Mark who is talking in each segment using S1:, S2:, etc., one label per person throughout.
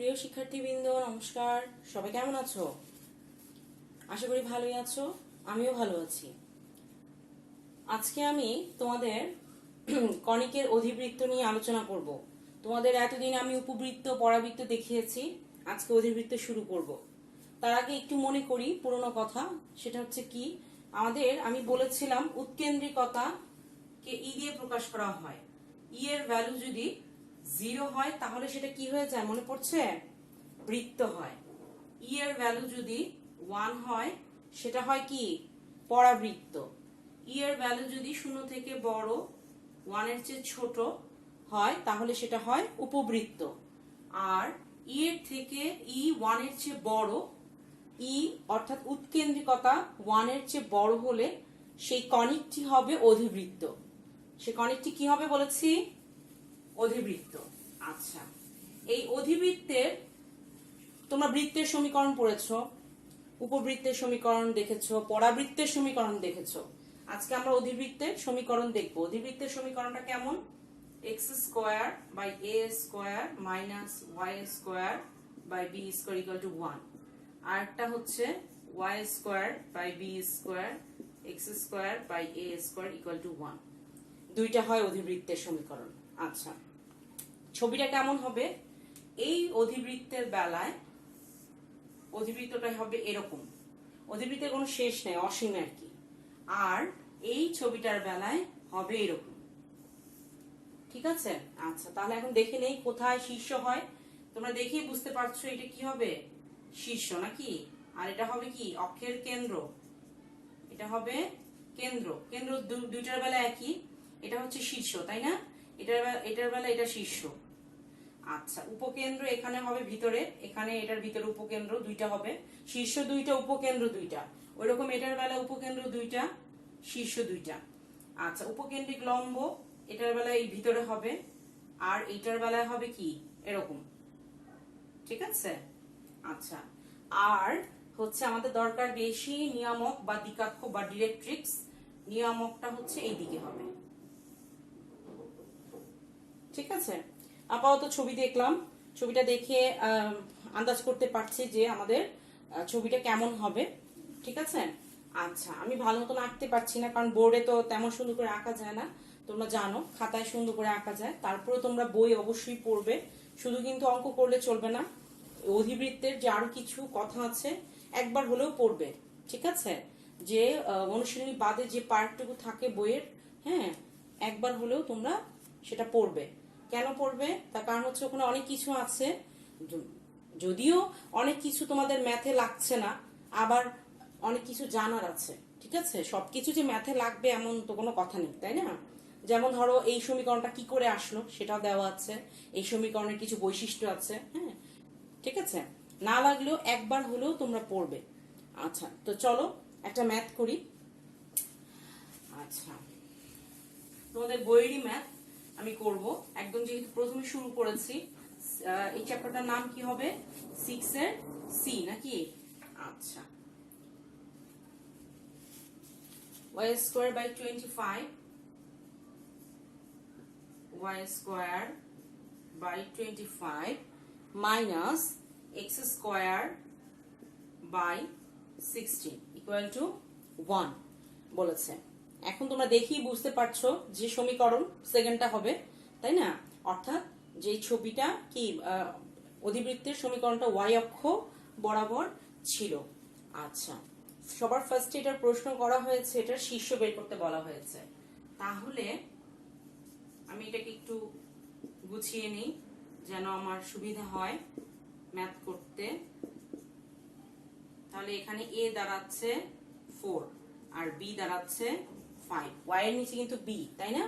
S1: প্রিয় শিক্ষার্থীবৃন্দ, নমস্কার। সবাই কেমন আছো? আশা করি ভালোই আছো। আমিও ভালো আছি। আজকে আমি তোমাদের কণিকের অধিবৃত্ত নিয়ে আলোচনা করব। তোমাদের এতদিন আমি উপবৃত্ত, পরাবৃত্ত দেখিয়েছি, আজকে অধিবৃত্ত শুরু করব। তার আগে একটু মনে করি পুরনো কথা। সেটা হচ্ছে কি, আমি বলেছিলাম উৎকেন্দ্রিকতা কে ই দিয়ে প্রকাশ করা হয়। ই এর ভ্যালু যদি 0 হয় তাহলে সেটা কি হয়ে যায় মনে পড়ছে? বৃত্ত হয়। ই এর ভ্যালু যদি 1 হয় সেটা হয় কি? পরাবৃত্ত। ই এর ভ্যালু যদি 0 থেকে বড়, 1 এর চেয়ে ছোট হয় তাহলে সেটা হয় উপবৃত্ত। আর ই এর থেকে 1 এর চেয়ে বড়, ই অর্থাৎ উৎকেন্দ্রিকতা 1 এর চেয়ে বড় হলে সেই কণিকটি হবে অধিবৃত্ত। সে কণিকটি কি হবে বলেছি? অধিবৃত্ত। আচ্ছা, এই অধিবৃত্তের তোমরা বৃত্তের সমীকরণ পড়েছো, উপবৃত্তের সমীকরণ দেখেছো, পরাবৃত্তের সমীকরণ দেখেছো। আজকে আমরা অধিবৃত্তের সমীকরণ দেখব। অধিবৃত্তের সমীকরণটা কেমন? x square by a square minus y square by b square equal to 1। আর একটা হচ্ছে y square by b square x square by a square equal to 1। দুইটা হয় অধিবৃত্তের সমীকরণ। আচ্ছা, ছবিটা কেমন হবে? এই অধিবৃত্তের বেলায় অধিবৃত্তটা হবে এরকম। অধিবৃত্তের কোনো শেষ নেই, অসীম আর কি। আর এই ছবিটার বেলায় হবে এরকম। ঠিক আছে? আচ্ছা, তাহলে এখন দেখে নেই কোথায় শীর্ষ হয়। তোমরা দেখেই বুঝতে পারছো এটা কি হবে? শীর্ষ নাকি? আর এটা হবে কি? অক্ষের কেন্দ্র। এটা হবে কেন্দ্র। কেন্দ্র দুইটার বেলা একই। এটা হচ্ছে শীর্ষ, তাই না? এটার বেলা এটা শীর্ষ। আচ্ছা, উপকেন্দ্র এখানে হবে ভিতরে, এখানে এটার ভিতরে উপকেন্দ্র দুইটা হবে। শীর্ষ দুইটা, উপকেন্দ্র দুইটা। ওইরকম এটার বেলা উপকেন্দ্র দুইটা, শীর্ষ দুইটা। আচ্ছা, উপকেন্দ্রিক লম্ব এটার বেলায় এই ভিতরে হবে, আর এইটার বেলায় হবে কি? এরকম। ঠিক আছে? আচ্ছা, আর হচ্ছে আমাদের দরকার বেশি নিয়ামক বা দিকাক্ষ বা ডিরেক্ট্রিক্স। নিয়ামকটা হচ্ছে এই দিকে হবে। ঠিক আছে? আপাতত ছবি দেখলাম, ছবিটা দেখে আন্দাজ করতে পারছি যে আমাদের ছবিটা কেমন হবে। ঠিক আছে? আচ্ছা, আমি ভালো মতন আঁকতে পারছি না, কারণ বোর্ডে তো তেমন সুন্দর করে আঁকা যায় না। তোমরা জানো খাতায় সুন্দর করে আঁকা যায়, তারপরে তোমরা বই অবশ্যই পড়বে। শুধু কিন্তু অঙ্ক করলে চলবে না, অধিবৃত্তের যে আরো কিছু কথা আছে একবার হলেও পড়বে। ঠিক আছে? যে অনুশীলনী বাদে যে পার্টটুকু থাকে বইয়ের, হ্যাঁ, একবার হলেও তোমরা সেটা পড়বে। কেন পড়বে? তার কারণ হচ্ছে ওখানে অনেক কিছু আছে। যদিও অনেক কিছু তোমাদের ম্যাথে লাগছে না, আবার অনেক কিছু জানার আছে। ঠিক আছে? সবকিছু যে ম্যাথে লাগবে এমন তো কোনো কথা নেই, তাই না? যেমন ধরো এই সমীকরণটা কি করে আসলো সেটাও দেওয়া আছে, এই সমীকরণের কিছু বৈশিষ্ট্য আছে। হ্যাঁ, ঠিক আছে? না লাগলেও একবার হলেও তোমরা পড়বে। আচ্ছা, তো চলো একটা ম্যাথ করি। আচ্ছা, তোমাদের বইয়েরই ম্যাথ আমি করব একদম, যেহেতু প্রথমে শুরু করেছি। এই চ্যাপ্টারটার নাম কি হবে? 6 এর সি নাকি? আচ্ছা, y square by 25, y square by 25 minus x square by 16 equal to 1 বলেছে। এখন তোমরা দেখেই বুঝতে পারছো যে সমীকরণ সেকেন্ডটা হবে, তাই না? অর্থাৎ যে ছবিটা কি, অধিবৃত্তের সমীকরণটা y অক্ষ বরাবর ছিল। আচ্ছা, সবার ফার্স্টে এটার প্রশ্ন করা হয়েছে, এটার শীর্ষ বের করতে বলা হয়েছে। তাহলে আমি এটাকে একটু গুছিয়ে নিই যেন আমার সুবিধা হয় ম্যাথ করতে। তাহলে এখানে a দাঁড়াচ্ছে 4 আর b দাঁড়াচ্ছে 5। y এর নিচে কিন্তু b, তাই না?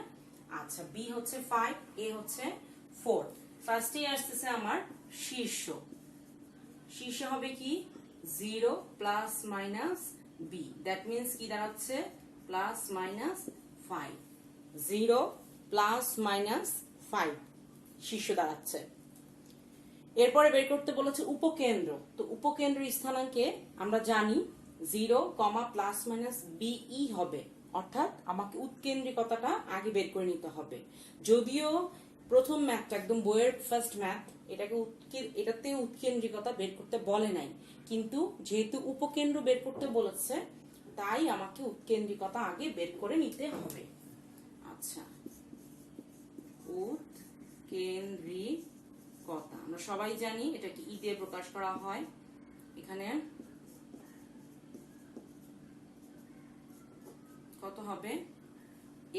S1: আচ্ছা, b হচ্ছে 5, a হচ্ছে 4। ফার্স্টে আসতেছে আমার শীর্ষ। শীর্ষ হবে কি? 0 plus minus b, that means কি দাঁড়াচ্ছে? Plus minus 5। 0 প্লাস মাইনাস 5 শীর্ষ দাঁড়াচ্ছে। এরপরে বের করতে বলেছে উপকেন্দ্র। তো উপকেন্দ্র স্থানাঙ্কে আমরা জানি 0, প্লাস মাইনাস বিই হবে, অর্থাৎ আমাকে উৎকেন্দ্রিকতাটা আগে বের করে নিতে হবে। যদিও প্রথম ম্যাথটা একদম বইয়ের ফার্স্ট ম্যাথ, এটাতে উৎকেন্দ্রিকতা বের করতে বলে নাই, কিন্তু যেহেতু উপকেন্দ্র বের করতে বলেছে তাই আমাকে উৎকেন্দ্রিকতা আগে বের করে নিতে হবে। আচ্ছা, উৎকেন্দ্রিকতা আমরা সবাই জানি এটাকে ই দিয়ে প্রকাশ করা হয়। এখানে কত হবে,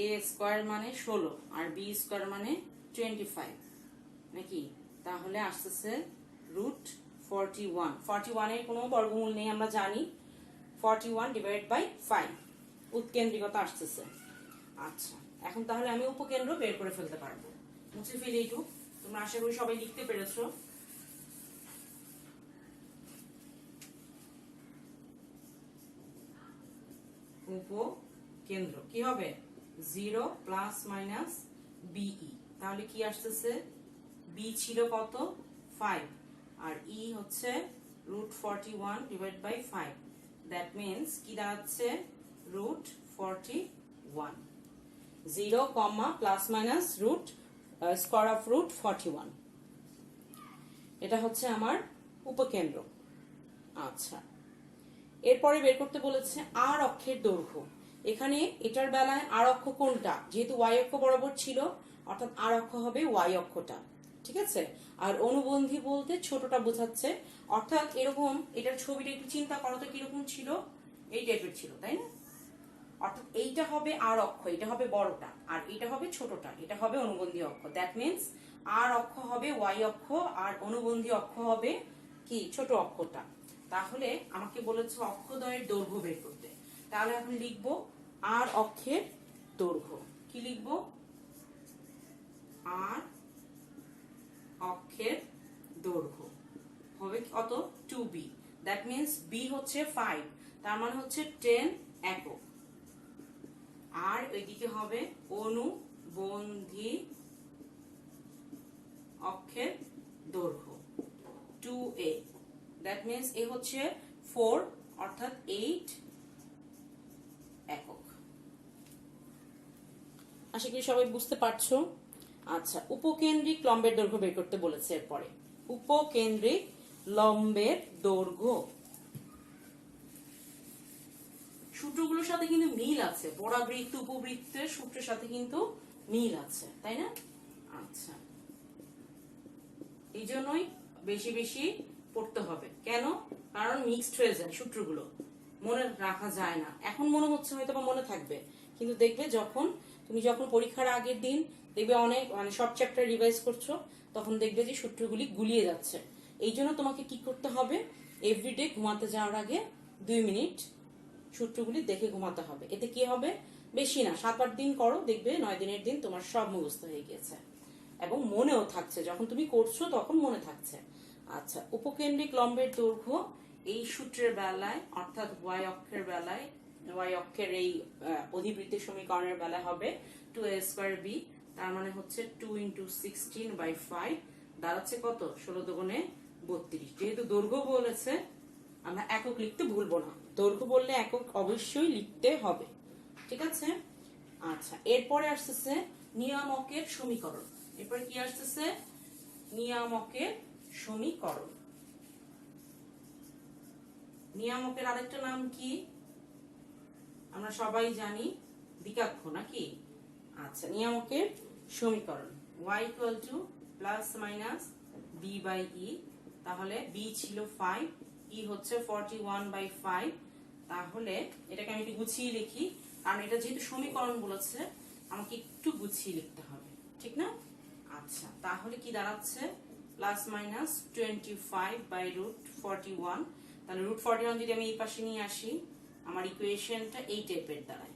S1: a স্কয়ার মানে 16 আর b স্কয়ার মানে 25 নাকি, তাহলে আসতেছে √41। 41 এর কোনো বর্গমূল নেই আমরা জানি, 41 ডিভাইডেড বাই 5 উৎকেন্দ্রিকতা আসতেছে। আচ্ছা, এখন তাহলে আমি উপকেন্দ্র বের করে ফেলতে পারবো। মুছে ফেলি একটু, তোমরা আশা করি সবাই লিখতে পেরেছো। উপকেন্দ্র কি হবে, 0 প্লাস মাইনাস বিই, তাহলে কি আসতেছে, বি ছিল কত 5 আর ই হচ্ছে √41 ডিভাইড বাই 5, দ্যাট মিন্স কি দাঁড়াচ্ছে √41, 0 comma plus minus root square of √41, এটা হচ্ছে আমার উপকেন্দ্র। আচ্ছা, এরপরে বের করতে বলেছে আর অক্ষের দৈর্ঘ্য। এখানে এটার বেলায় আর অক্ষ কোনটা, যেহেতু ওয়াই অক্ষ বরাবর ছিল অর্থাৎ আর অক্ষ হবে ওয়াই অক্ষটা, ঠিক আছে। আর অনুবন্ধী বলতে ছোটটা বোঝাচ্ছে, অর্থাৎ এরকম এটার ছবিটা একটু চিন্তা করো তো কিরকম ছিল, এই টাইপের ছিল তাই না, অর্থাৎ এইটা হবে আর অক্ষ, এটা হবে বড়টা, আর এটা হবে ছোটটা, এটা হবে অনুবন্ধী অক্ষ। দ্যাট মিন্স আর অক্ষ হবে ওয়াই অক্ষ আর অনুবন্ধী অক্ষ হবে কি ছোট অক্ষটা। তাহলে আমাকে বলেছে অক্ষদ্বয়ের দৈর্ঘ্য বের করতে, তাহলে এখন লিখবো আর অক্ষের দৈর্ঘ্য, কি লিখবো, আর অক্ষের দৈর্ঘ্য হবে কত 2b, দ্যাট মিন্স b হচ্ছে 5, তার মানে হচ্ছে 10 একক, আর ওইদিকে হবে অনুবন্ধী অক্ষের দৈর্ঘ্য 2a, দ্যাট মিন্স এ হচ্ছে 4 অর্থাৎ 8 একক। আশা করি সবাই বুঝতে পারছো। আচ্ছা, উপকেন্দ্রিক লম্বের দৈর্ঘ্য বের করতে বলেছে। এরপরে উপকেন্দ্রিক লম্বের দৈর্ঘ্য, সূত্রগুলোর সাথে কিন্তু মিল আছে, পরাবৃত্ত উপবৃত্তের সূত্রের সাথে কিন্তু মিল আছে, তাই না। আচ্ছা, এই জন্যই বেশি বেশি পড়তে হবে, কেন, কারণ মিক্সড হয়ে যায় সূত্রগুলো, মনে রাখা যায় না। এখন মনে হচ্ছে হয়তো বা মনে থাকবে, কিন্তু দেখবে তুমি যখন পরীক্ষার আগের দিন দেখবে অনেক সব চ্যাপ্টার রিভাইজ করছো, তখন দেখবে যে সূত্রগুলি গুলিয়ে যাচ্ছে। এই জন্য তোমাকে কি করতে হবে, এভরিডে ঘুমাতে যাওয়ার আগে 2 মিনিট সূত্রগুলি দেখে ঘুমাতে হবে। এতে কি হবে, বেশি না 7-8 দিন করো, দেখবে 9 দিনের দিন তোমার সব মুখস্থ হয়ে গিয়েছে এবং মনেও থাকছে, যখন তুমি করছো তখন মনে থাকছে। আচ্ছা, উপকেন্দ্রিক লম্বের দৈর্ঘ্য এই সূত্রের বেলায় অর্থাৎ ওয়াই অক্ষের বেলায়, ওয়াই অক্ষের এই অধিবৃত্তের সমীকরণের বেলায় হবে 2a²b, তার মানে হচ্ছে 2 × 16/5 দাঁড়াচ্ছে কত, 16 দুগুণে 32। যেহেতু দৈর্ঘ্য বলেছে আমরা একক লিখতে ভুলবো না, দৈর্ঘ্য বললে একক অবশ্যই লিখতে হবে, ঠিক আছে। আচ্ছা, এরপরে আসতেছে নিয়ামকের সমীকরণ। এরপরে কি আসতেছে, নিয়ামকের সমীকরণ। নিয়ামকের আরেকটা নাম কি আমরা সবাই জানি, দ্বিঘাত নাকি। আচ্ছা, নিয়ামকের সমীকরণ y + b/e, তাহলে b ছিল 5, e হচ্ছে 41/5, তাহলে এটাকে আমি একটু গুছিয়ে লিখি, কারণ এটা যেহেতু সমীকরণ বলেছে আমাকে একটু গুছিয়ে লিখতে হবে, ঠিক না। আচ্ছা, তাহলে কি দাঁড়াচ্ছে +-25/√41, তাহলে √41 যদি আমি এই পাশে নিয়ে আসি আমার ইকুয়েশনটা এই টাইপের দাঁড়ায়,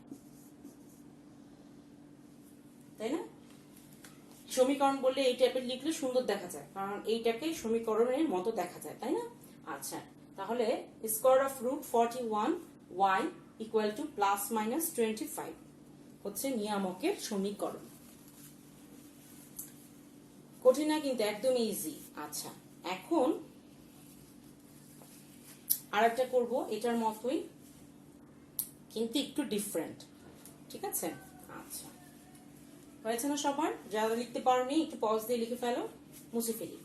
S1: তাই না। সমীকরণ বললে এই টাইপের লিখলে সুন্দর দেখা যায়, কারণ এইটাকে সমীকরণের মতো দেখা যায়, তাই না। আচ্ছা, তাহলে √41y =+-25 হচ্ছে নিয়ামকের সমীকরণ। কঠিন না কিন্তু, একদম ইজি। আচ্ছা, এখন আরেকটা করব এটার মতোই কিন্তু একটু ডিফারেন্ট, ঠিক আছে। আচ্ছা, হয়েছে না সবার? যারা লিখতে পারোনি একটু পজ দিয়ে লিখে ফেলো, মুছে ফেলি।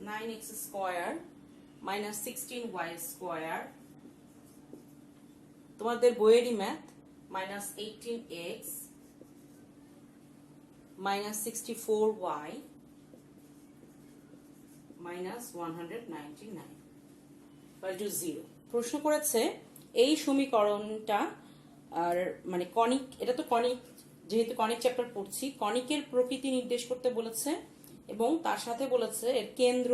S1: (9x square minus 16y square) তোমাদের বইয়েরই math, minus 18x minus 64y minus 199 0। প্রশ্ন করেছে এই সমীকরণটা আর মানে কনিক, এটা তো কনিক, যেহেতু কনিক চ্যাপ্টার পড়ছি, কনিকের প্রকৃতি নির্দেশ করতে বলেছে এবং তার সাথে বলেছে এর কেন্দ্র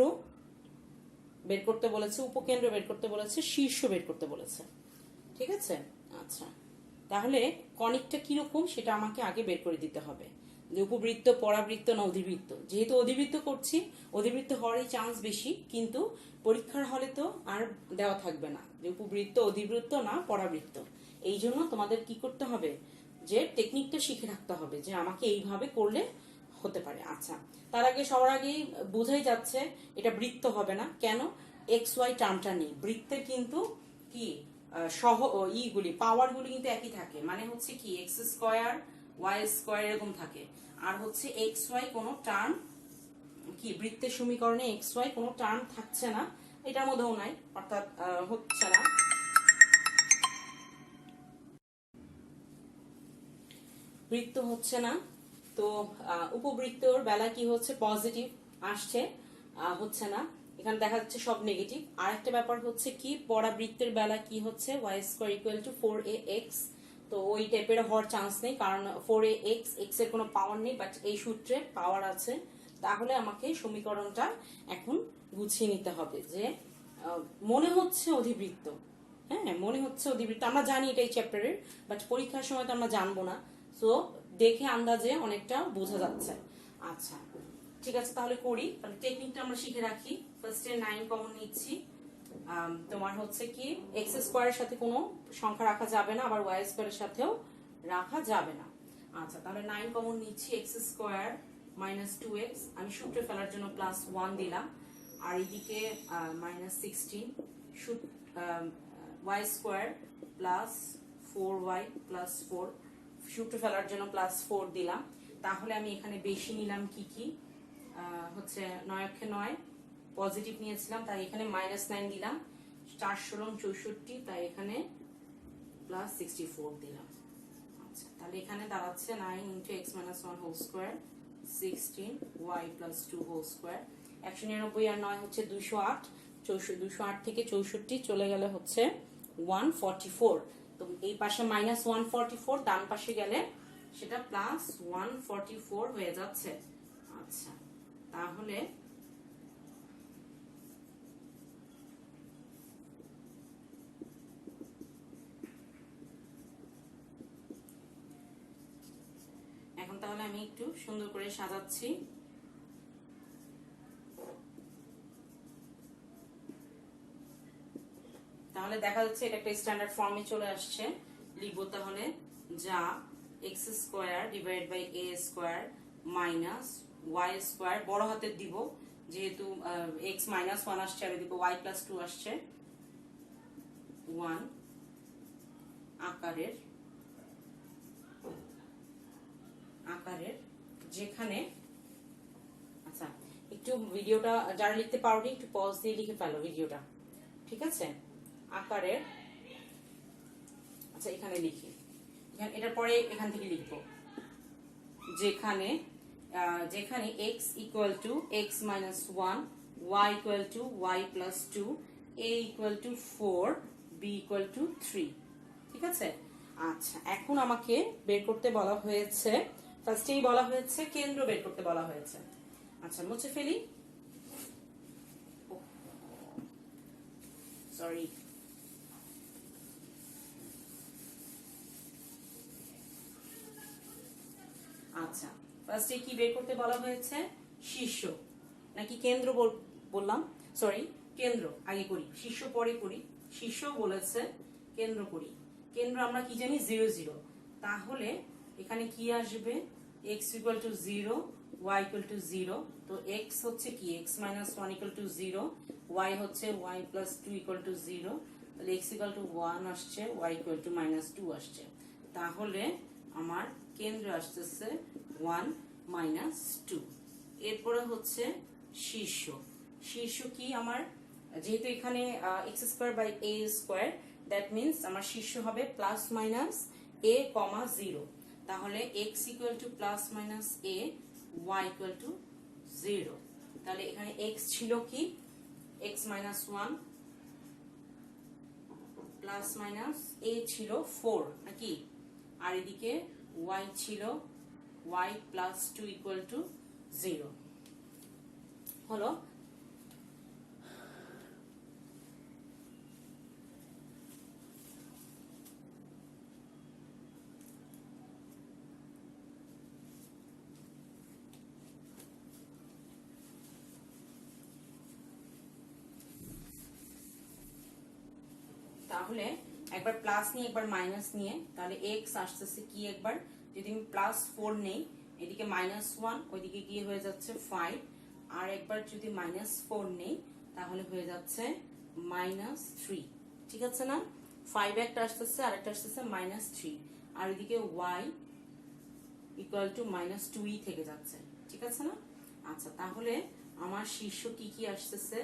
S1: বের করতে বলেছে, উপকেন্দ্র বের করতে বলেছে, শীর্ষ বের করতে বলেছে। ঠিক আছে? আচ্ছা, তাহলে কনিকটা কিরকম সেটা আমাকে আগে বের করে দিতে হবে, যে উপবৃত্ত, পরাবৃত্ত না অধিবৃত্ত। যেহেতু অধিবৃত্ত করছি, অধিবৃত্ত হওয়ারই চান্স বেশি, কিন্তু পরীক্ষার হলে তো আর দেওয়া থাকবে না যে উপবৃত্ত, অধিবৃত্ত না পরাবৃত্ত। এই জন্য তোমাদের কি করতে হবে, যে টেকনিকটা শিখে রাখতে হবে যে আমাকে এইভাবে করলে হতে পারে। আচ্ছা, তার আগে সবার আগেই বোঝাই যাচ্ছে এটা বৃত্ত হবে না। কেন? এক্স ওয়াই টার্মটা নেই বৃত্তের, কিন্তু কি সহ ইগুলি পাওয়ার গুলি কিন্তু একই থাকে, মানে হচ্ছে কি এক্স স্কয়ার ওয়াই স্কয়ার এরকম থাকে। আর হচ্ছে এক্স ওয়াই কোনো টার্ম কি বৃত্তের সমীকরণে এক্স ওয়াই কোনো টার্ম থাকছে না, এটার মধ্যেও নাই, অর্থাৎ হচ্ছে না, বৃত্ত হচ্ছে না। তো উপবৃত্তর বেলা কি হচ্ছে, পজিটিভ আসছে, হচ্ছে না, এখানে দেখা যাচ্ছে সব নেগেটিভ। আর একটা ব্যাপার হচ্ছে কি, পরাবৃত্তের বেলা কি হচ্ছে, Y square equal to 4ax। তো ওই টাইপের হওয়ার চান্স নেই, কারণ 4ax, এক্স এর কোনো পাওয়ার নেই, বাট এই সূত্রে পাওয়ার আছে। তাহলে আমাকে সমীকরণটা এখন গুছিয়ে নিতে হবে, যে মনে হচ্ছে অধিবৃত্ত, হ্যাঁ মনে হচ্ছে অধিবৃত্ত, আমরা জানি এটাই চ্যাপ্টারের, বাট পরীক্ষার সময় তো আমরা জানবো না। সো দেখে আন্দাজে অনেকটা বোঝা যাচ্ছে। আচ্ছা ঠিক আছে, তাহলে করি, তাহলে টেকনিকটা আমরা শিখে রাখি। ফার্স্টে 9 কমন নিচ্ছি। তোমার হচ্ছে কি এক্স স্কোয়ারের সাথে কোনো সংখ্যা রাখা যাবে না, আবার ওয়াই স্কোয়ারের সাথেও রাখা যাবে না। আচ্ছা, তাহলে 9 কমন নিচ্ছি, এক্স স্কোয়ার মাইনাস 2x, আমি সূত্রে ফেলার জন্য প্লাস 1 দিলাম, আর এদিকে minus 16, Y square plus 4y plus 4, সূত্র ফেলার জন্য প্লাস 4 দিলাম। তাহলে আমি এখানে বেশি নিলাম কি কি, হচ্ছে 9 9 পজিটিভ নিয়েছিলাম, তাই এখানে মাইনাস 9 দিলাম, 4 16 64, তাই এখানে প্লাস 64 দিলাম। আচ্ছা, তাহলে এখানে দাঁড়াচ্ছে 9 into X minus 1 whole square 16y plus 2 whole square. 199 আর 9 হচ্ছে 208, 208 থেকে 64 চলে গেলে হচ্ছে 144। তো এই পাশে মাইনাস 144, ডান পাশে গেলে সেটা প্লাস 144 হয়ে যাচ্ছে। আচ্ছা, তাহলে এখন তাহলে আমি একটু সুন্দর করে সাজাচ্ছি। তাহলে দেখা যাচ্ছে এটা একটা স্ট্যান্ডার্ড ফর্মে চলে আসছে। লিখবো তাহলে যা X square divide by A square minus Y square, বড় হাতের দিব যেহেতু এক্স মাইনাস 1 আসছে, আর এদিকে ওয়াই প্লাস 2 আসছে, 1 আকারের যেখানে, আচ্ছা একটু ভিডিওটা যারা লিখতে পারোনি একটু পজ দিয়ে লিখে ফেলো ভিডিওটা, ঠিক আছে? আকারের, আচ্ছা এখানে লিখি, এটার পরে এখান থেকে লিখবো, যেখানে যেখানে x equal to x minus 1, y equal two y plus 2, a equal to 4, b equal to 3। ঠিক আছে? আচ্ছা, এখন আমাকে বের করতে বলা হয়েছে, ফার্স্টেই বলা হয়েছে কেন্দ্র বের করতে বলা হয়েছে। আচ্ছা, মুছে ফেলি, সরি। আচ্ছা, ফার্স্টে কি বের করতে বলা হয়েছে, শীর্ষ নাকি কেন্দ্র বললাম, সরি কেন্দ্র আগে করি, শীর্ষ পরে করি। শীর্ষ বলেছে, কেন্দ্র করি। কেন্দ্র আমরা কি জানি, 0 0। তাহলে এখানে কি আসবে, x equal to 0, y equal to 0। তো x হচ্ছে কি x minus 1 equal to 0, y হচ্ছে y প্লাস 2 ইকুয়াল টু 0। তাহলে x ইকুয়াল টু 1 আসছে, y ইকুয়াল টু মাইনাস 2 আসছে। তাহলে আমার কেন্দ্র আসতেছে 1 মাইনাস 2। এরপরে হচ্ছে শীর্ষ। শীর্ষ কি আমার, যেহেতু এখানে X square by A square, that means আমার শীর্ষ হবে প্লাস মাইনাস এ কমা 0। তাহলে X equal to plus minus A, Y equal to 0। তাহলে এখানে এক্স ছিল কি X minus 1 plus minus A ছিল 4 নাকি, আর এদিকে ওয়াই ছিল ওয়াই প্লাস 2 ইকুয়াল টু 0 হলো। তাহলে একবার প্লাস নিয়ে একবার মাইনাস নিয়ে, তাহলে এক্স আসতেছে কি, একবার যদি আমি প্লাস 4 নেই, এদিকে মাইনাস 1, ওইদিকে গিয়ে হয়ে যাচ্ছে 5, আর একবার যদি মাইনাস 4 নেই তাহলে হয়ে যাচ্ছে মাইনাস 3। ঠিক আছে না, 5 একটা আসতেছে আর একটা আসতেছে মাইনাস 3, আর ওইদিকে ওয়াই ইকুয়াল টু মাইনাস 2ই থেকে যাচ্ছে। ঠিক আছে না। আচ্ছা, তাহলে আমার শীর্ষ কি কি আসতেছে,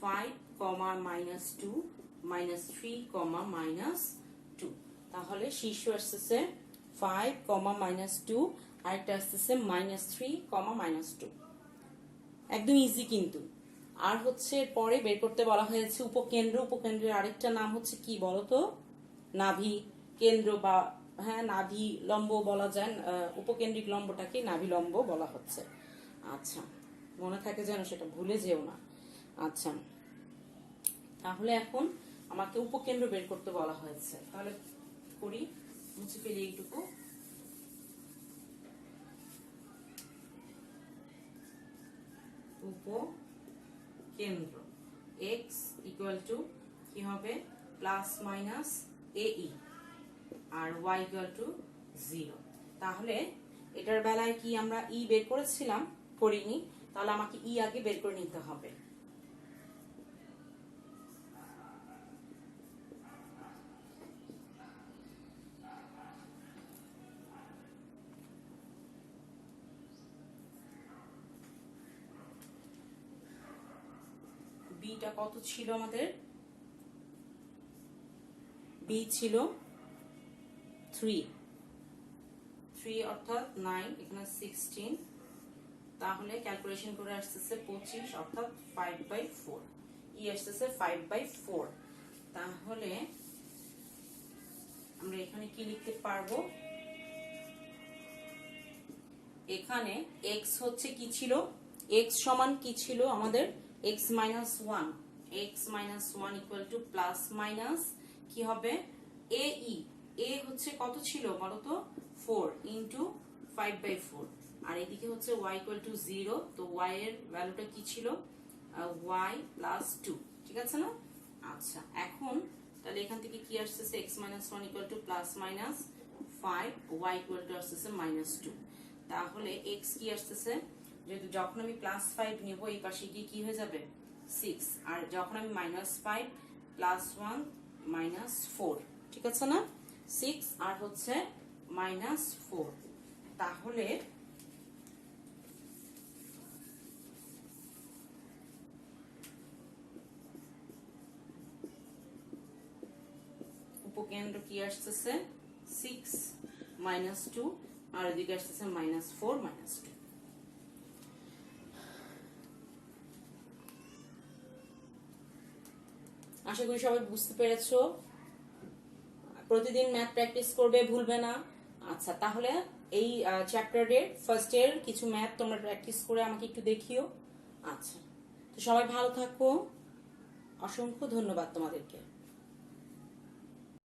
S1: 5 কমা মাইনাস 2 মাইনাস 3 কমা মাইনাস 2। তাহলে শীর্ষ আসতেছে 5 কমা মাইনাস 2, আরেকটা আসতেছে মাইনাস 3 কমা মাইনাস 2। একদম ইজি কিন্তু। আর হচ্ছে পরে বের করতে বলা হয়েছে উপকেন্দ্র। উপকেন্দ্রের আরেকটা নাম হচ্ছে কি বলতো, নাভি কেন্দ্র, বা হ্যাঁ নাভি লম্ব বলা যায়। উপকেন্দ্রিক লম্বটাকে নাভি লম্ব বলা হচ্ছে। আচ্ছা, মনে থাকে যেন, সেটা ভুলে যেও না। আচ্ছা, তাহলে এখন আমাকে উপকেন্দ্র বের করতে বলা হয়েছে। তাহলে করি, মুছে ফেলি এইটুকু। উপকেন্দ্র x ইকুয়াল টু কি হবে, প্লাস মাইনাস এ ই, আর y ইকুয়াল টু 0। তাহলে এটার বেলায় কি আমরা ই বের করেছিলাম, করিনি, তাহলে আমাকে ই আগে বের করে নিতে হবে। বিটা কত ছিল আমাদের, বি ছিল 3 অর্থাৎ 9, এখানে 16, তাহলে ক্যালকুলেশন করে আসতেছে 25 অর্থাৎ 5/4। ই আসতেছে 5/4। তাহলে আমরা এখানে কি লিখতে পারবো, এখানে x হচ্ছে কি ছিল, x সমান কি ছিল আমাদের, x minus 1, x minus 1 equal to plus minus কি হবে এ ই, এ হচ্ছে কত ছিল বলতো, 4 ইন্টু 5/4, আর এদিকে হচ্ছে y ইকুয়াল টু 0। তো y এর ভ্যালুটা কি ছিল, y প্লাস 2। ঠিক আছে না। আচ্ছা, এখন তাহলে এখান থেকে কি আসতেছে, x minus 1 equal to plus minus 5, y equal two আসতেছে মাইনাস 2। তাহলে x কি আসতেছে, যেহেতু যখন আমি প্লাস 5 নেব এই পাশে গিয়ে কি হয়ে যাবে 6, আর যখন আমি মাইনাস 5 প্লাস 1 মাইনাস 4। ঠিক আছে না, 6 আর হচ্ছে মাইনাস 4। তাহলে উপকেন্দ্র কি আসতেছে 6 মাইনাস 2, আর এদিকে আসতেছে মাইনাস 4 মাইনাস 2। আশা করি সবাই বুঝতে পেরেছো। প্রতিদিন ম্যাথ প্র্যাকটিস করবে, ভুলবে না। আচ্ছা, তাহলে এই চ্যাপ্টারের ফার্স্ট এর কিছু ম্যাথ তোমরা প্র্যাকটিস করে আমাকে একটু দেখিও। আচ্ছা, তো সবাই ভালো থাকো, অসংখ্য ধন্যবাদ তোমাদেরকে।